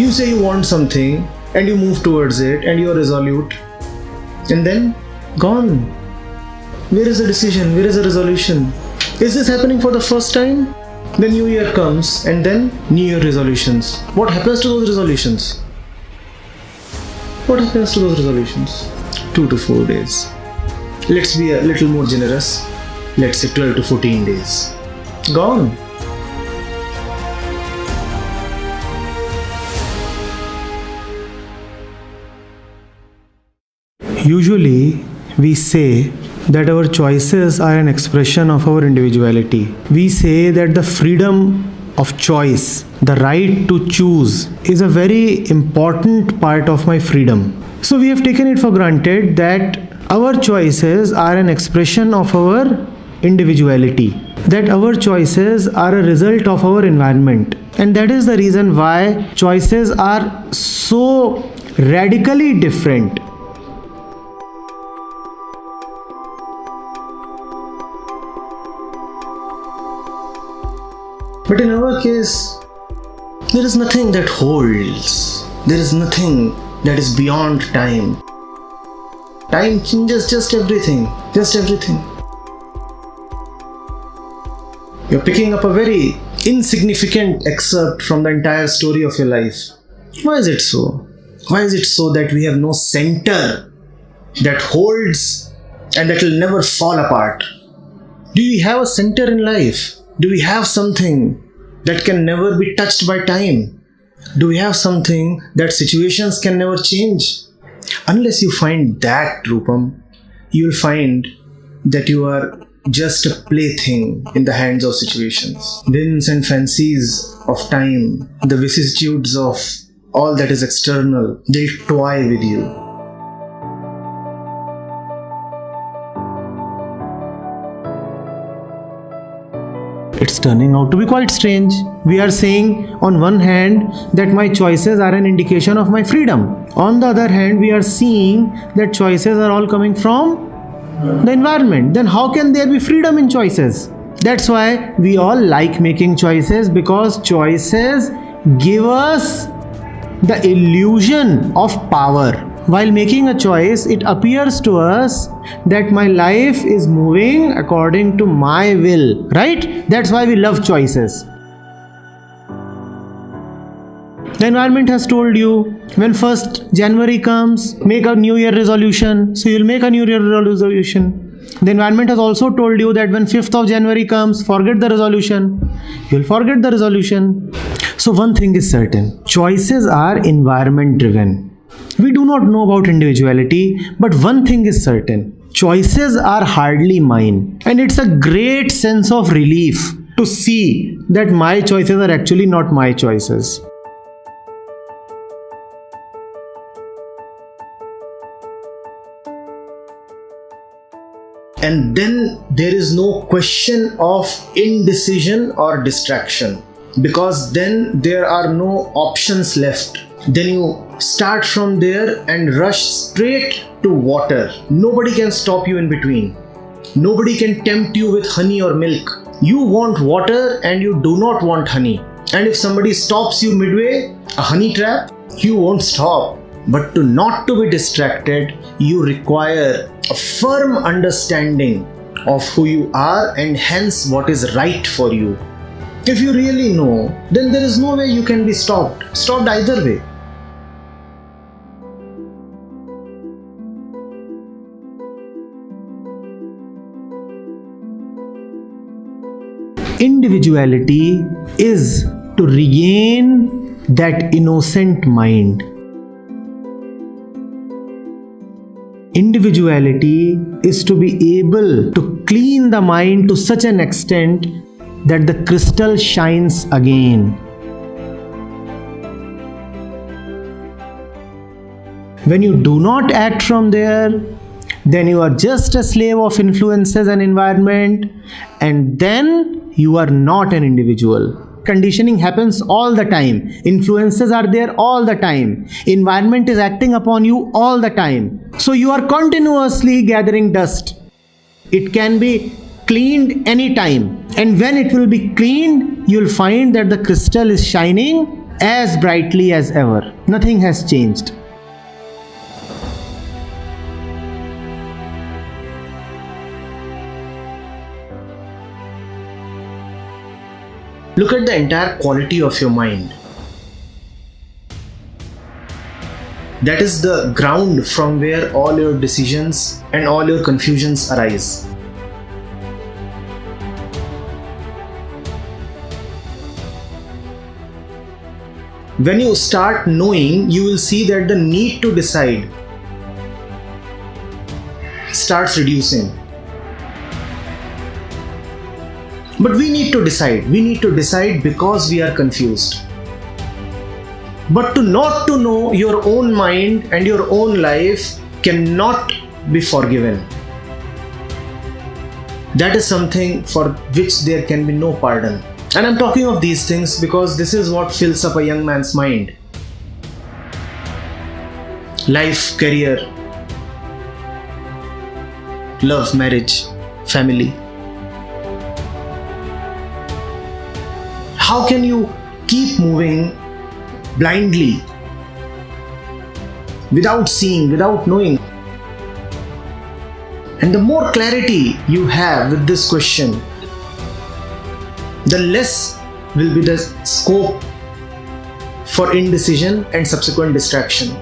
You say you want something and you move towards it and you are resolute, and then gone. Where is the decision? Where is the resolution? Is this happening for the first time? The new year comes and then new year resolutions. What happens to those resolutions? What happens to those resolutions? 2 to 4 days. Let's be a little more generous. Let's say 12 to 14 days. Gone. Usually, we say that our choices are an expression of our individuality. We say that the freedom of choice, the right to choose, is a very important part of my freedom. So we have taken it for granted that our choices are an expression of our individuality, that our choices are a result of our environment. And that is the reason why choices are so radically different. But in our case, there is nothing that holds. There is nothing that is beyond time. Time changes just everything. Just everything. You're picking up a very insignificant excerpt from the entire story of your life. Why is it so? Why is it so that we have no center that holds and that will never fall apart? Do we have a center in life? Do we have something that can never be touched by time? Do we have something that situations can never change? Unless you find that, Rupam, you will find that you are just a plaything in the hands of situations. Whims and fancies of time, the vicissitudes of all that is external, they'll toy with you. It's turning out to be quite strange. We are saying on one hand that my choices are an indication of my freedom. On the other hand, we are seeing that choices are all coming from the environment. Then how can there be freedom in choices? That's why we all like making choices, because choices give us the illusion of power. While making a choice, it appears to us that my life is moving according to my will, right? That's why we love choices. The environment has told you, when 1st January comes, make a New Year resolution. So you'll make a New Year resolution. The environment has also told you that when 5th of January comes, forget the resolution. You'll forget the resolution. So one thing is certain, choices are environment driven. We do not know about individuality, but one thing is certain, choices are hardly mine. And it's a great sense of relief to see that my choices are actually not my choices. And then there is no question of indecision or distraction, because then there are no options left. Then you start from there and rush straight to water. Nobody can stop you in between. Nobody can tempt you with honey or milk. You want water and you do not want honey. And if somebody stops you midway, a honey trap, you won't stop. But not to be distracted, you require a firm understanding of who you are and hence what is right for you. If you really know, then there is no way you can be stopped either way. Individuality is to regain that innocent mind. Individuality is to be able to clean the mind to such an extent that the crystal shines again. When you do not act from there, then you are just a slave of influences and environment, and then you are not an individual. Conditioning happens all the time. Influences are there all the time. Environment is acting upon you all the time. So you are continuously gathering dust. It can be cleaned anytime. And when it will be cleaned, you'll find that the crystal is shining as brightly as ever. Nothing has changed. Look at the entire quality of your mind. That is the ground from where all your decisions and all your confusions arise. When you start knowing, you will see that the need to decide starts reducing. But we need to decide. We need to decide because we are confused. But to not to know your own mind and your own life cannot be forgiven. That is something for which there can be no pardon. And I'm talking of these things because this is what fills up a young man's mind. Life, career, love, marriage, family. How can you keep moving blindly, without seeing, without knowing? And the more clarity you have with this question, the less will be the scope for indecision and subsequent distraction.